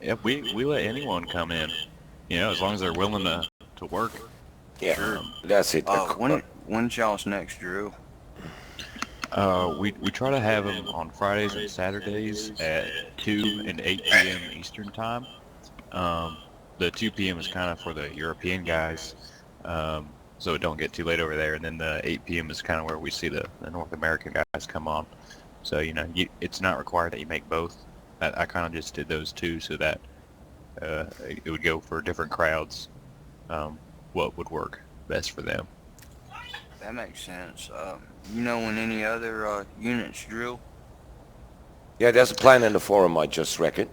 Yeah, we let anyone come in, as long as they're willing to work. Yeah, Sure. that's it. When's y'all's next drill? We try to have them on Fridays and Saturdays at 2 and 8 p.m. Eastern time. The 2 p.m. is kind of for the European guys, so it don't get too late over there. And then the 8 p.m. is kind of where we see the North American guys come on. So, it's not required that you make both. I kind of just did those two so that it would go for different crowds, what would work best for them. That makes sense. You know when any other units drill? Yeah, there's a plan in the forum I just read it.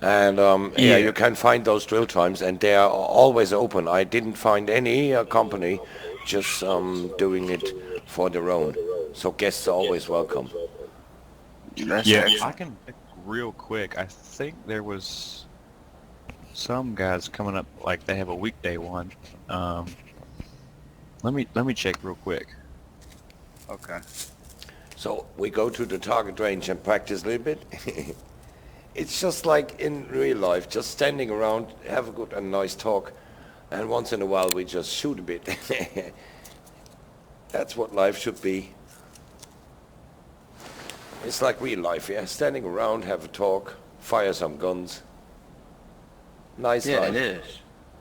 And yeah, you can find those drill times, and they are always open. I didn't find any company just doing it for their own. So guests are always welcome. That's Yeah, excellent. I can check real quick. I think there was some guys coming up, like they have a weekday one. Let me check real quick. Okay. So we go to the target range and practice a little bit. It's just like in real life, just standing around, have a good and nice talk, and once in a while we just shoot a bit. That's what life should be. It's like real life, yeah? Standing around, have a talk, fire some guns. Nice Yeah, life. it is.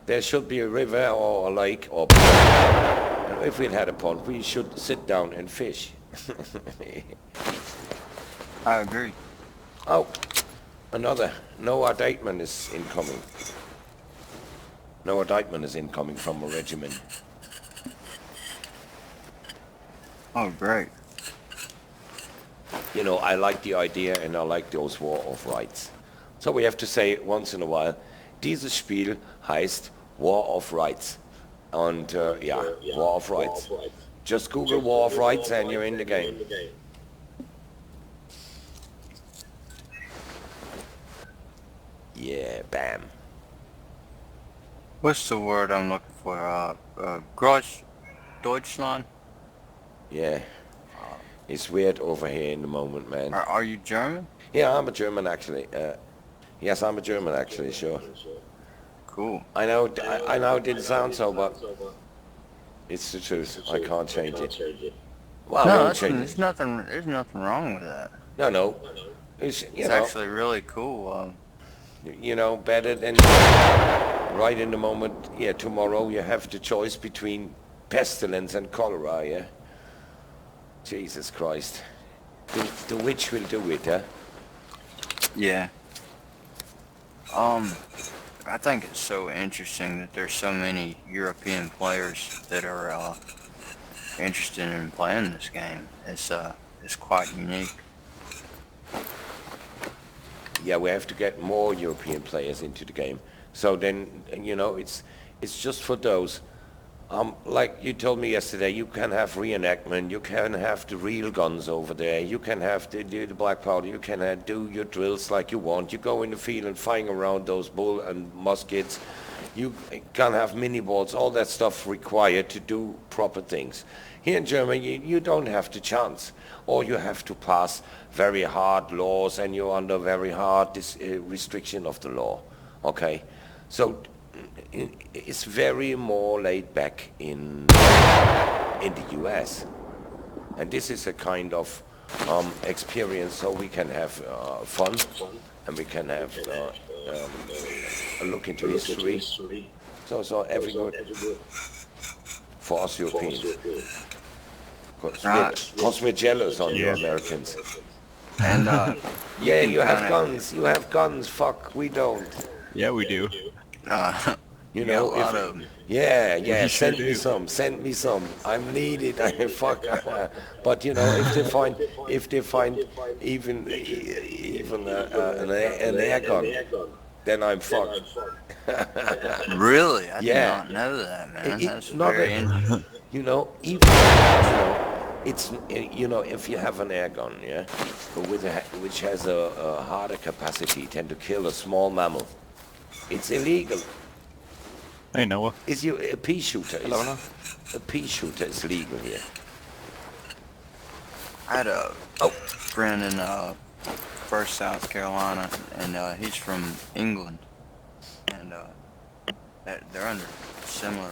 There should be a river or a lake or pond. And if we had a pond, we should sit down and fish. I agree. Oh, another. Noah Deitman is incoming. Noah Deitman is incoming from a regiment. Oh, great. You know, I like the idea and I like those War of Rights. So we have to say once in a while, dieses Spiel heißt War of Rights. Und yeah, War of Rights. Just Google War of Rights and you're in the game. Yeah, bam. What's the word I'm looking for? Gross Deutschland? Yeah. It's weird over here in the moment, man. Are you German? Yeah, I'm a German actually. Yes, I'm a German actually, sure. Cool. I know it didn't sound so, but it's the truth. I can't change it. Well, I No, won't change there's it. nothing wrong with that. No. It's, It's actually really cool. Better than right in the moment. Yeah, tomorrow you have the choice between pestilence and cholera, yeah? Jesus Christ. The witch will do it, huh? Yeah. I think it's so interesting that there's so many European players that are interested in playing this game. It's quite unique. Yeah, we have to get more European players into the game. So then, it's just for those. Like you told me yesterday, you can have reenactment, you can have the real guns over there, you can have the black powder, you can do your drills like you want. You go in the field and firing around those bull and muskets. You can have mini boards, all that stuff required to do proper things. Here in Germany, you don't have the chance. Or you have to pass very hard laws and you're under very hard restriction of the law. Okay? So it's very more laid back in the US, and this is a kind of experience, so we can have fun, and we can have a look into history. So every good for us Europeans, because we're jealous on you Americans. And Yeah, you have guns. Fuck, we don't. Yeah, we do. You know, a lot of them. Yeah, You send sure me do. send me some. I'm needed. Fuck. But if they find even an air gun, then I'm fucked. Really, I did Yeah. not know that, man. That's not very a- interesting. Even it's if you have an air gun, yeah, which has a harder capacity, tend to kill a small mammal, it's illegal. Hey, Noah. Is you a pea shooter? Hello, Noah. A pea shooter is legal here. I had a friend in first South Carolina, and he's from England, and they're under similar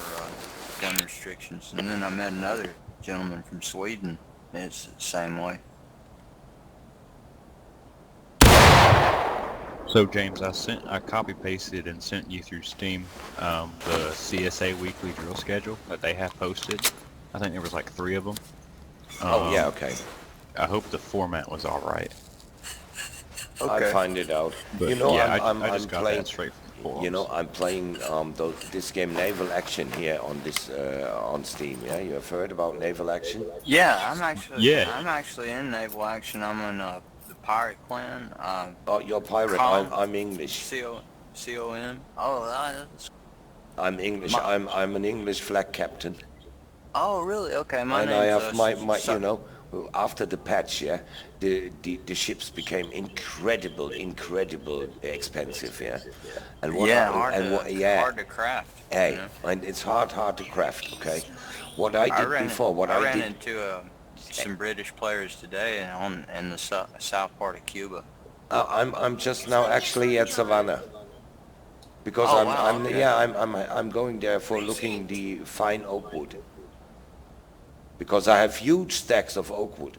gun restrictions. And then I met another gentleman from Sweden. It's the same way. So James, I copy pasted and sent you through Steam the CSA weekly drill schedule that they have posted. I think there was like 3 of them. Oh yeah, okay. I hope the format was all right. Okay. I'll find it out. But You know, yeah, I'm I just got playing. that straight from the forums. You know, I'm playing this game Naval Action here on this on Steam. Yeah, you have heard about Naval Action? Yeah, I'm actually in naval action. I'm in the pirate clan. Oh, you're pirate. Com. I'm English. C-O-M. Oh, that's... I'm English. I'm an English flag captain. Oh, really? Okay, my And name's... I have my you know, after the patch, yeah, the ships became incredible expensive, yeah. And what yeah, hard to craft. Hey, You know? and it's hard to craft, okay? What I did before, I ran into some British players today in the south part of Cuba. I'm just now actually at Savannah. Because Oh, wow, okay. I'm going there for looking the fine oak wood. Because I have huge stacks of oak wood.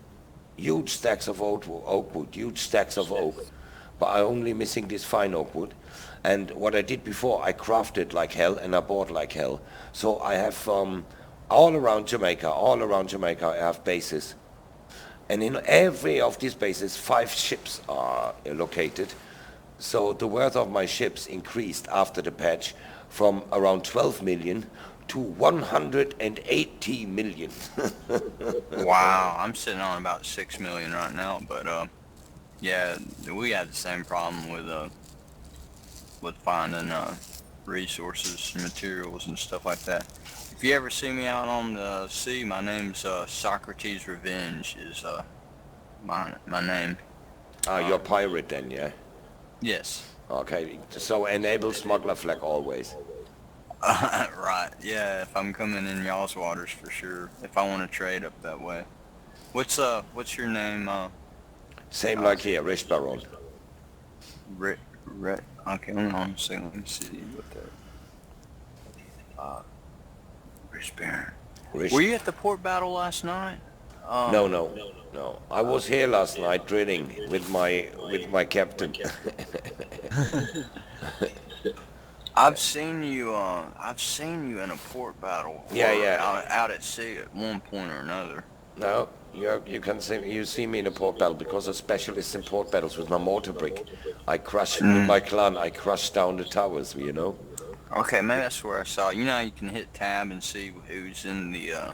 Huge stacks of oak wood, huge stacks of oak. But I'm only missing this fine oak wood. And what I did before, I crafted like hell and I bought like hell. So I have all around Jamaica, I have bases. And in every of these bases, 5 ships are located. So the worth of my ships increased after the patch from around 12 million to 180 million. Wow, I'm sitting on about 6 million right now, but yeah, we had the same problem with finding resources and materials and stuff like that. If you ever see me out on the sea, my name's Socrates Revenge is my name. You're pirate then, yeah? Yes. Okay, so enable smuggler flag always. Right, yeah, if I'm coming in y'all's waters for sure, if I want to trade up that way. What's your name? Same like here, Rish Baron. Okay, hold on a second, let me see what that... Rish Baron. Were you at the port battle last night? No. I was here last night drilling with my captain. I've seen you in a port battle. Yeah. Out at sea at one point or another. No, you see me in a port battle because I'm a specialist in port battles with my mortar brick. I crush with my clan. I crush down the towers. You know. Okay, maybe that's where I saw. You know how you can hit tab and see who's in the.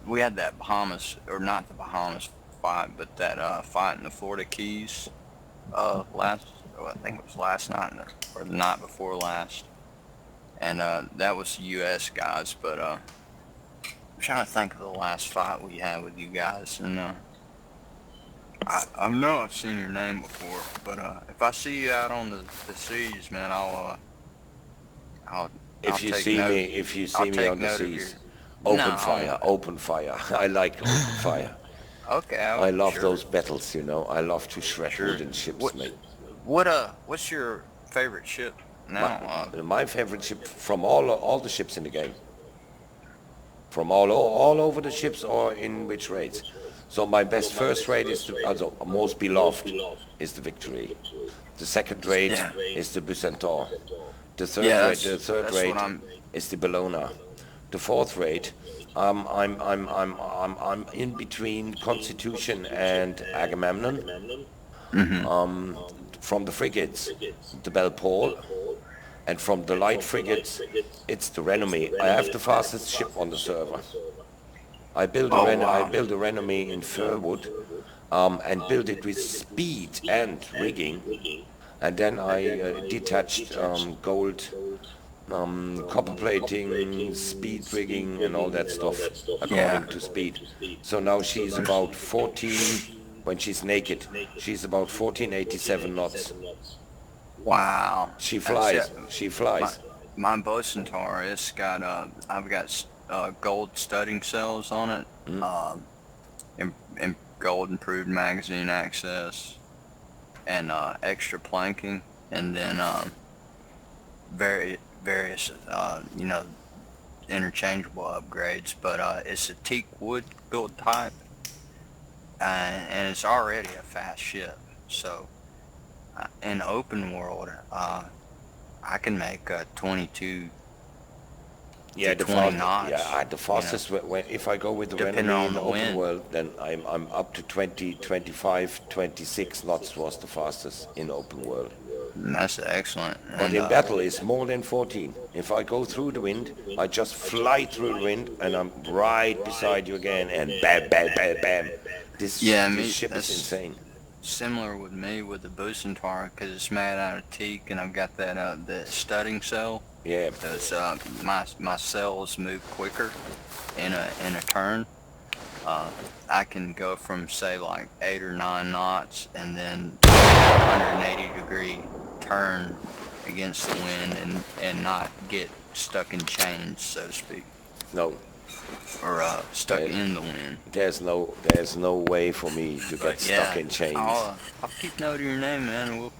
We had that Bahamas, or not the Bahamas fight, but that fight in the Florida Keys. I think it was last night or the night before last, and that was U.S. guys. But I'm trying to think of the last fight we had with you guys, and I know I've seen your name before. But if I see you out on the seas, man, If you see me on the seas, open fire. I like open fire. Okay. I love those battles, you know. I love to shred wooden ships, mate. What's your favorite ship now? My favorite ship from all the ships in the game. From all over the ships or in which raids. So my best first raid is most beloved is the Victory. The second raid is the Bucentaur. The third raid is the Bellona. The fourth raid, I'm in between Constitution and Agamemnon. From the frigates, the Belle Paul, and from the light frigates, it's the Renommee. I have the fastest ship on the server. I built a Renommee in Furwood, and built it with speed and rigging, and then I detached gold, copper plating, speed rigging, and all that stuff according to speed. So now she's about 14. When she's naked, she's about 1487 knots. Wow. She flies. She flies. My Bocentaur, it's got I've got gold studding cells on it, gold improved magazine access, and extra planking, and then various interchangeable upgrades. But it's a teak wood build type, and it's already a fast ship. So in open world, I can make 22 Yeah, to 20 knots. the fastest, if I go with the Depending Renami on in the open wind. world, then I'm up to 20, 25, 26 knots was the fastest in open world. And that's excellent. But And, in battle, it's more than 14. If I go through the wind, I just fly through the wind, and I'm right beside you again, and bam, bam, bam, bam. This ship is insane. similar with me with the boosting tower, because it's made out of teak, and I've got that the studding cell. Yeah. Those my cells move quicker in a turn. I can go from say like 8 or 9 knots, and then 180-degree turn against the wind, and not get stuck in chains, so to speak. No. Or stuck in the wind. There's no way for me to get stuck in chains. I'll keep note of your name, man, and we'll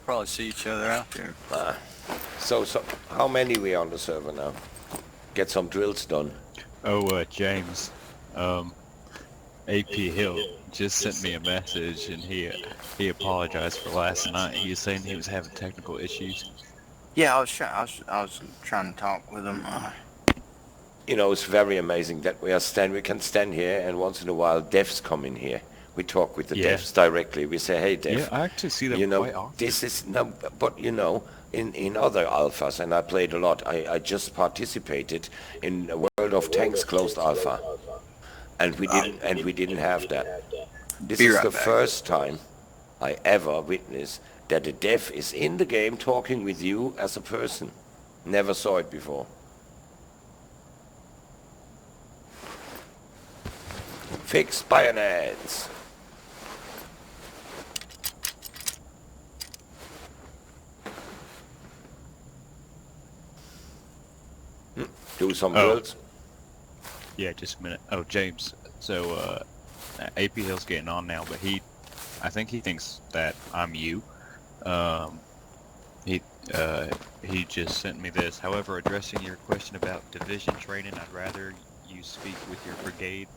probably see each other out there. So how many we on the server now? Get some drills done. Oh, James, AP Hill just sent me a message, and he apologized for last night. He was saying he was having technical issues. Yeah, I was trying to talk with him. It's very amazing that we can stand here, and once in a while devs come in here. We talk with the devs directly. We say, hey, dev. Yeah, I actually see them quite often. This is but in other alphas, and I played a lot. I just participated in a World of Tanks closed alpha, and we didn't have that. This is the first time I ever witnessed that a dev is in the game talking with you as a person. Never saw it before. Fix bayonets. Do some drills. Yeah, just a minute. Oh, James. So AP Hill's getting on now, but I think he thinks that I'm you. He just sent me this. However, addressing your question about division training, I'd rather you speak with your brigade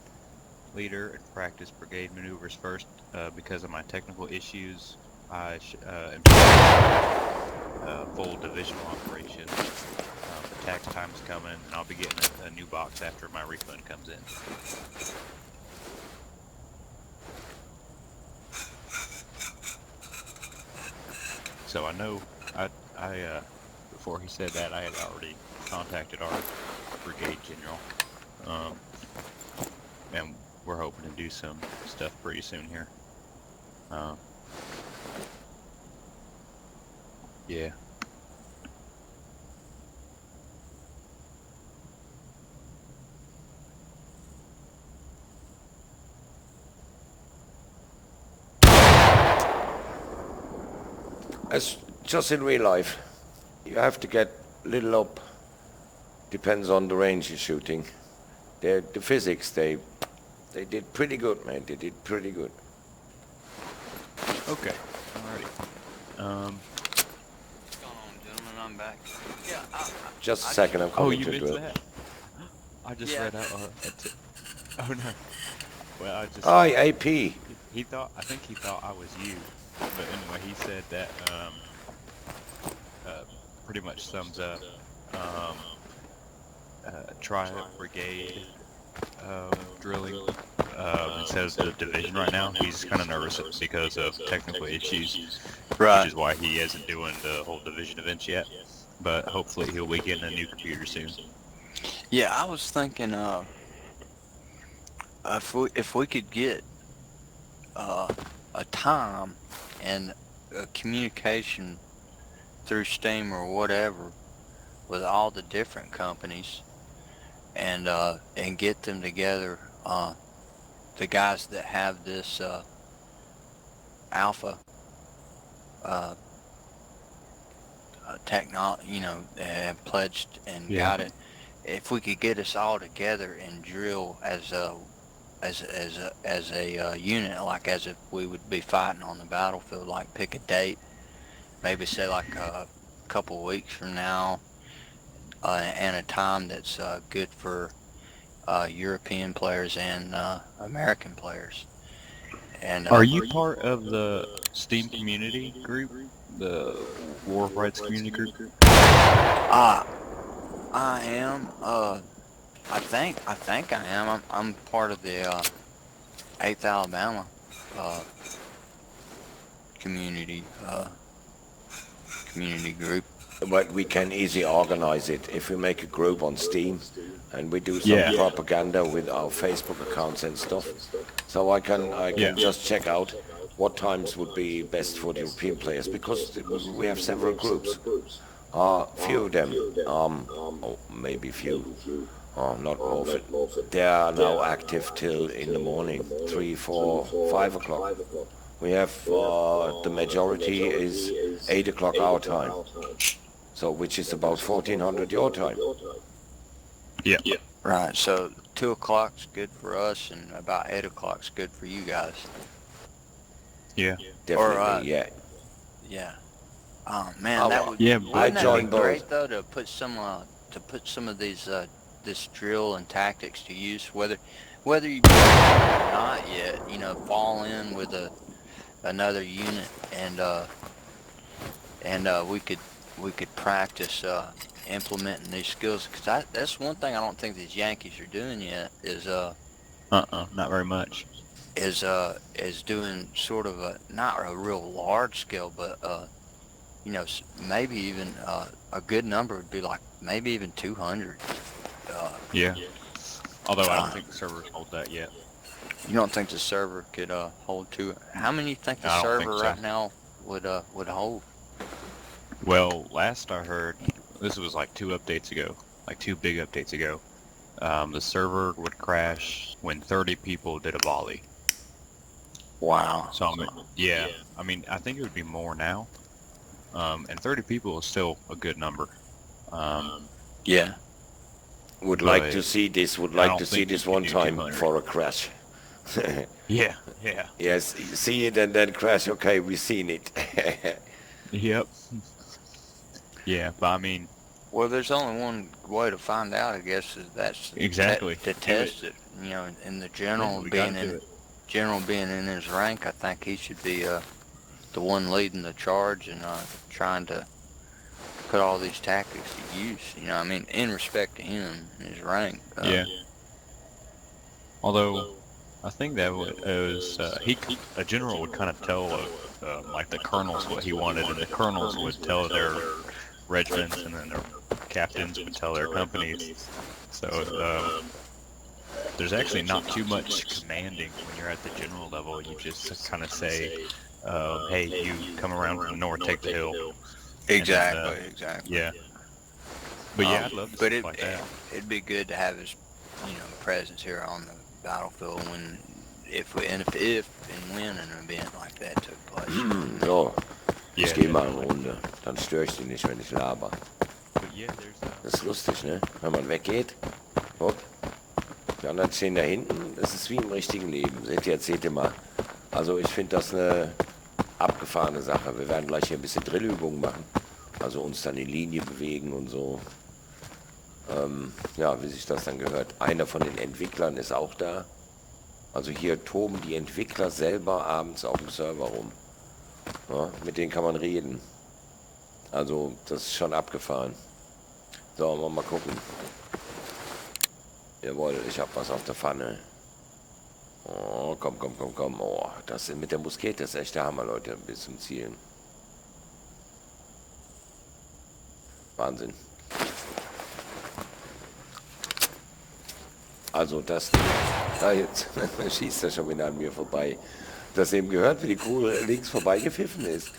leader and practice brigade maneuvers first. Because of my technical issues, I am full divisional operations. The tax time's coming, and I'll be getting a new box after my refund comes in. So I know, I before he said that, I had already contacted our brigade general, and we're hoping to do some stuff pretty soon here. Yeah. As just in real life, you have to get little up. Depends on the range you're shooting. The physics, they did pretty good, man. They did pretty good. Okay. Alrighty. What's going on, gentlemen? I'm back. Yeah. Just a second, I'm coming to drill. That? I just read out. Oh no. Well, I just. Hi, AP. I think he thought I was you. But anyway, he said that pretty much sums up Triumph Brigade drilling instead of the division right now. He's kind of nervous because of technical issues, which is why he isn't doing the whole division events yet. But hopefully he'll be getting a new computer soon. Yeah, I was thinking if we could get a time and a communication through Steam or whatever with all the different companies, and get them together, the guys that have this alpha technology, have pledged and got it. If we could get us all together and drill as as a unit, like as if we would be fighting on the battlefield. Like pick a date, maybe say like a couple weeks from now, and a time that's good for European players and American players. And Are you part of the Steam community group, the War of Rights community group? I am. I think I am. I'm part of the 8th Alabama community community group. But we can easily organize it if we make a group on Steam and we do some Yeah. propaganda with our Facebook accounts and stuff. So I can Yeah. just check out what times would be best for the European players, because we have several groups. Few of them, maybe few, not all of it. They are now active till in the morning, 3, 4, 5 o'clock. We have the majority is 8 o'clock our time. So, which is about 1400 your time. Yeah. Right. So 2 o'clock's good for us, and about 8 o'clock's good for you guys. Yeah. Definitely, yeah. Yeah. Oh man, that would Yeah, wouldn't but- that joined be great both. though to put some of these this drill and tactics to use, whether you do it or not yet. You know, fall in with another unit, and we could practice implementing these skills, because that's one thing I don't think these Yankees are doing yet is Not very much. is doing sort of not a real large scale, but you know, maybe even a good number would be like maybe even 200. Yeah. Although I don't think the servers hold that yet. You don't think the server could hold two? How many you think the I don't server think so. right now would hold? Well, last I heard, this was like 2 updates ago, like 2 big updates ago. The server would crash when 30 people did a volley. Wow. So I mean, yeah, I mean, I think it would be more now. And 30 people is still a good number. Yeah. Would But like to see this, would I like don't to see think you this can one do time 200. for a crash. Yeah. Yes, see it and then crash, okay, we've seen it. Yep. Yeah, but I mean, Well, there's only one way to find out, I guess, is that's Exactly. to test it. You know, and the general we gotta being do in it. general being in his rank, I think he should be the one leading the charge and trying to put all these tactics to use. You know, I mean, in respect to him and his rank. Yeah. Although, I think that was a general would kind of tell like the colonels what he wanted, and the colonels would tell their regiments, and then their captains would tell their companies. So there's actually not too much commanding when you're at the general level. You just kind of say, "Hey, you come around from the north, take the hill." Exactly. Yeah. But yeah, I'd love to But stuff like that. it'd be good to have his, presence here on the battlefield if and when an event like that took place. So, Yeah. ich gehe mal eine Runde, dann störe ich dich nicht, wenn ich laber. But yeah, there's Das ist lustig, ne? Wenn man weggeht, hopp, die anderen stehen da hinten, das ist wie im richtigen Leben. Seht ihr mal. Also ich finde das eine abgefahrene Sache. Wir werden gleich hier ein bisschen Drillübungen machen, also uns dann in Linie bewegen und so. Ja, wie sich das dann gehört. Einer von den Entwicklern ist auch da. Also hier toben die Entwickler selber abends auf dem Server rum. Ja, mit denen kann man reden. Also das ist schon abgefahren. So, wollen wir mal gucken. Jawohl, ich hab was auf der Pfanne. Oh, komm. Oh, das mit der Muskete ist echt der Hammer, Leute, bis zum Zielen. Wahnsinn. Also das Ding, da jetzt schießt er schon wieder an mir vorbei. Das eben gehört, wie die Kugel links vorbeigepfiffen ist.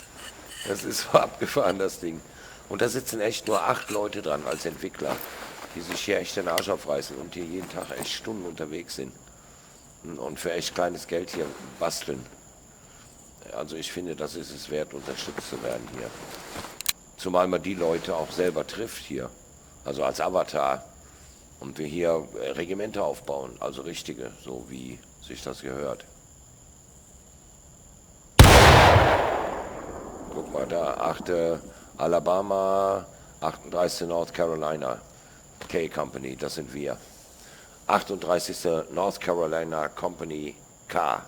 Das ist so abgefahren, das Ding. Und da sitzen echt nur 8 Leute dran als Entwickler, die sich hier echt den Arsch aufreißen und hier jeden Tag echt Stunden unterwegs sind. Und für echt kleines Geld hier basteln. Also ich finde, das ist es wert, unterstützt zu werden hier. Zumal man die Leute auch selber trifft hier. Also als Avatar. Und wir hier Regimenter aufbauen, also richtige, so wie sich das gehört. Guck mal da, 8. Alabama, 38. North Carolina, K Company, das sind wir. 38. North Carolina Company K.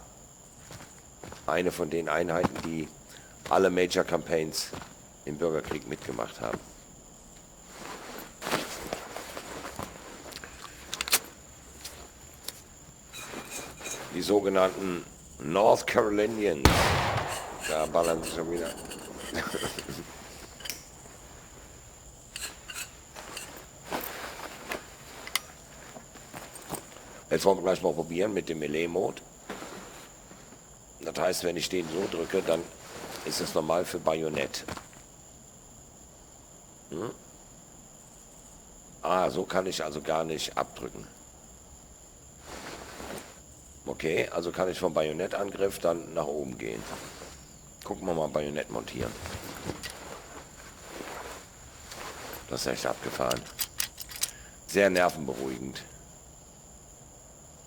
Eine von den Einheiten, die alle Major Campaigns im Bürgerkrieg mitgemacht haben. Die sogenannten North Carolinians. Da ballern sie schon wieder. Jetzt wollen wir gleich mal probieren mit dem Melee-Mode. Das heißt, wenn ich den so drücke, dann ist es normal für Bajonett. Ah, so kann ich also gar nicht abdrücken. Okay, also kann ich vom Bajonettangriff dann nach oben gehen. Gucken wir mal Bajonett montieren. Das ist echt abgefahren. Sehr nervenberuhigend.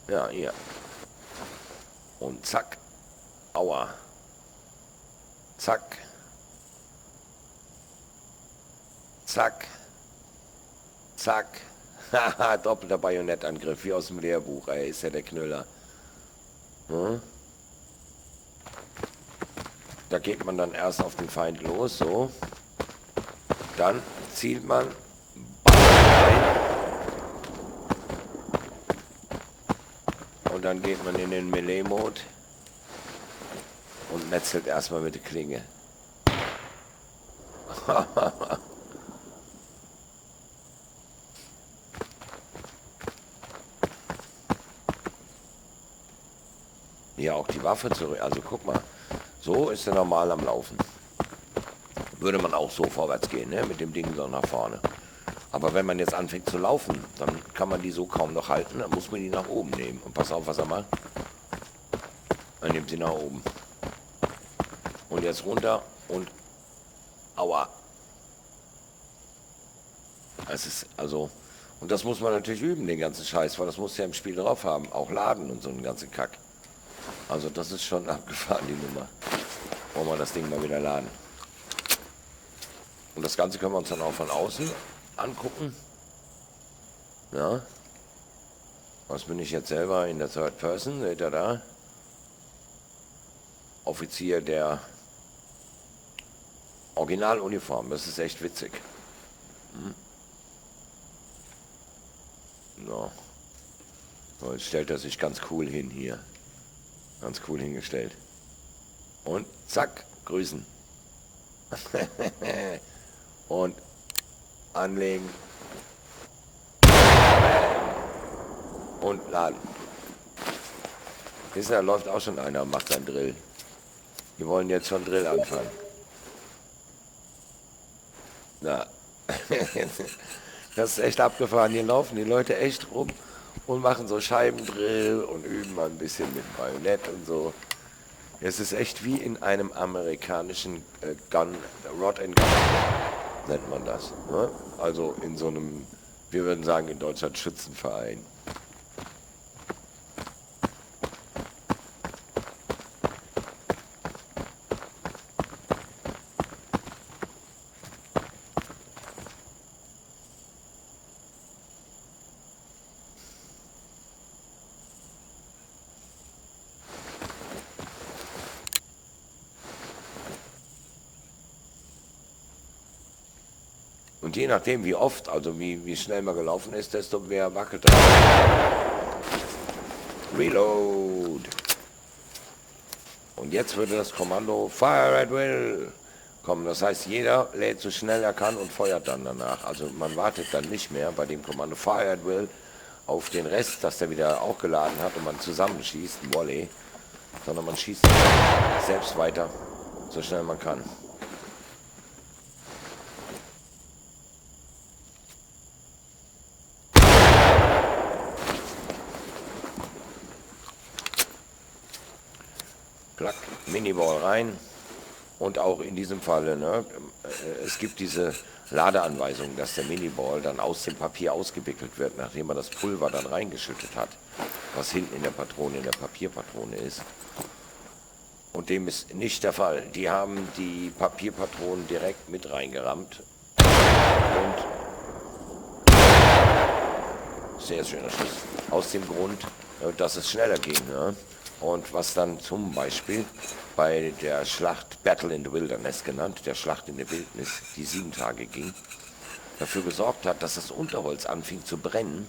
Ja, hier. Und zack. Aua. Zack. Zack. Zack. Haha, doppelter Bajonettangriff, wie aus dem Lehrbuch, ey, ist ja der Knüller. Da geht man dann erst auf den Feind los, so. Dann zielt man rein. Und dann geht man in den Melee-Mode und metzelt erstmal mit der Klinge. Hier auch die Waffe zurück. Also guck mal, so ist er normal am Laufen. Würde man auch so vorwärts gehen, ne? Mit dem Ding so nach vorne. Aber wenn man jetzt anfängt zu laufen, dann kann man die so kaum noch halten. Dann muss man die nach oben nehmen. Und pass auf, was er macht. Man nimmt sie nach oben. Und jetzt runter und aua. Es ist also... Und das muss man natürlich üben, den ganzen Scheiß, weil das muss ja im Spiel drauf haben. Auch laden und so einen ganzen Kack. Also das ist schon abgefahren, die Nummer. Wollen wir das Ding mal wieder laden. Und das Ganze können wir uns dann auch von außen angucken. Ja. Was bin ich jetzt selber in der Third Person? Seht ihr da? Offizier der Originaluniform. Das ist echt witzig. So. So, jetzt stellt er sich ganz cool hin hier. Ganz cool hingestellt. Und zack, grüßen. Und anlegen. Und laden. Wisst ihr, da läuft auch schon einer und macht seinen Drill. Die wollen jetzt schon Drill anfangen. Na. Das ist echt abgefahren. Hier laufen die Leute echt rum und machen so Scheibendrill und üben mal ein bisschen mit Bajonett und so. Es ist echt wie in einem amerikanischen Rod and Gun, nennt man das. Ne? Also in so einem, wir würden sagen in Deutschland Schützenverein. Und je nachdem, wie oft, also wie schnell man gelaufen ist, desto mehr wackelt er. Reload. Und jetzt würde das Kommando Fire at Will kommen. Das heißt, jeder lädt so schnell er kann und feuert dann danach. Also man wartet dann nicht mehr bei dem Kommando Fire at Will auf den Rest, dass der wieder auch geladen hat und man zusammenschießt, Volley, sondern man schießt selbst weiter, so schnell man kann. Klack, Miniball rein Und auch in diesem Falle, ne, es gibt diese Ladeanweisung, dass der Miniball dann aus dem Papier ausgewickelt wird, nachdem man das Pulver dann reingeschüttet hat, was hinten in der Patrone, in der Papierpatrone ist. Und dem ist nicht der Fall. Die haben die Papierpatronen direkt mit reingerammt. Und sehr schöner Schuss. Aus dem Grund, dass es schneller ging. Ja? Und was dann zum Beispiel bei der Schlacht Battle in the Wilderness genannt, der Schlacht in der Wildnis, die 7 Tage ging, dafür gesorgt hat, dass das Unterholz anfing zu brennen,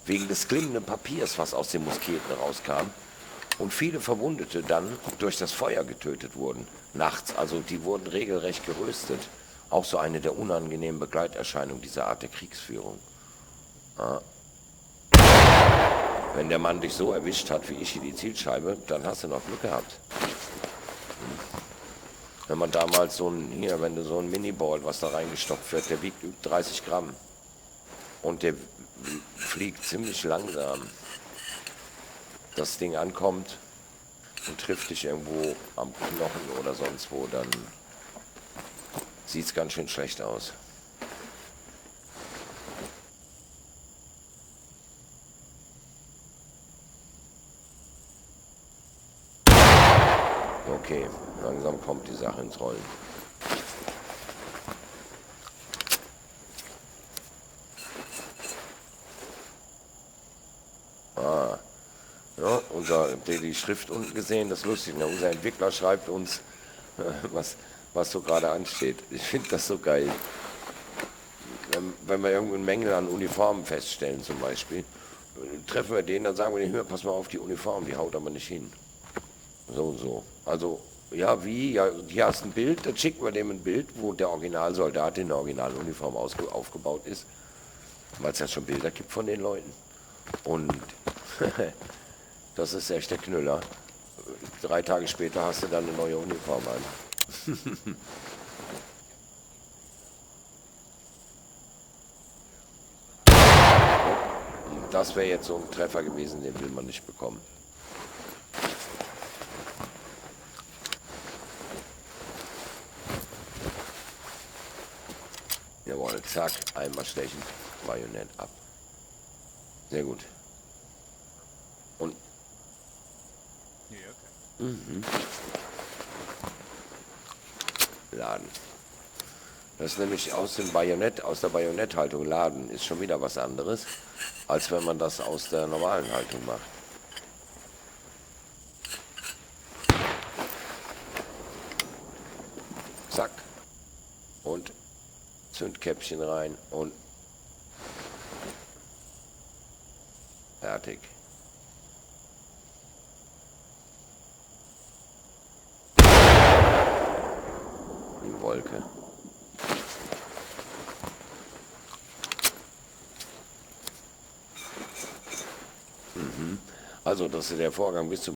wegen des glimmenden Papiers, was aus den Musketen rauskam. Und viele Verwundete dann durch das Feuer getötet wurden, nachts. Also die wurden regelrecht geröstet. Auch so eine der unangenehmen Begleiterscheinungen dieser Art der Kriegsführung. Ja. Wenn der Mann dich so erwischt hat, wie ich hier die Zielscheibe, dann hast du noch Glück gehabt. Wenn man damals wenn du so ein Miniball, was da reingestopft wird, der wiegt 30 Gramm. Und der fliegt ziemlich langsam. Das Ding ankommt und trifft dich irgendwo am Knochen oder sonst wo, dann sieht es ganz schön schlecht aus. Okay, langsam kommt die Sache ins Rollen. Ja, die Schrift unten gesehen, das ist lustig. Ne? Unser Entwickler schreibt uns, was so gerade ansteht. Ich finde das so geil. Wenn wir irgendeinen Mängel an Uniformen feststellen zum Beispiel, treffen wir den, dann sagen wir, hör, pass mal auf die Uniform, die haut aber nicht hin. So und so. Also, ja, wie? Ja, hier hast du ein Bild, dann schicken wir dem ein Bild, wo der Originalsoldat in der Originaluniform aufgebaut ist. Weil es ja schon Bilder gibt von den Leuten. Und das ist echt der Knüller. 3 Tage später hast du dann eine neue Uniform an. Das wäre jetzt so ein Treffer gewesen, den will man nicht bekommen. Jawohl, zack, einmal stechen, Bajonett ab. Sehr gut. Und laden. Das ist nämlich aus dem Bajonett, aus der Bajonetthaltung laden, ist schon wieder was anderes, als wenn man das aus der normalen Haltung macht. Zack. Und Zündkäppchen rein und fertig. Die Wolke. Also, das ist der Vorgang bis zum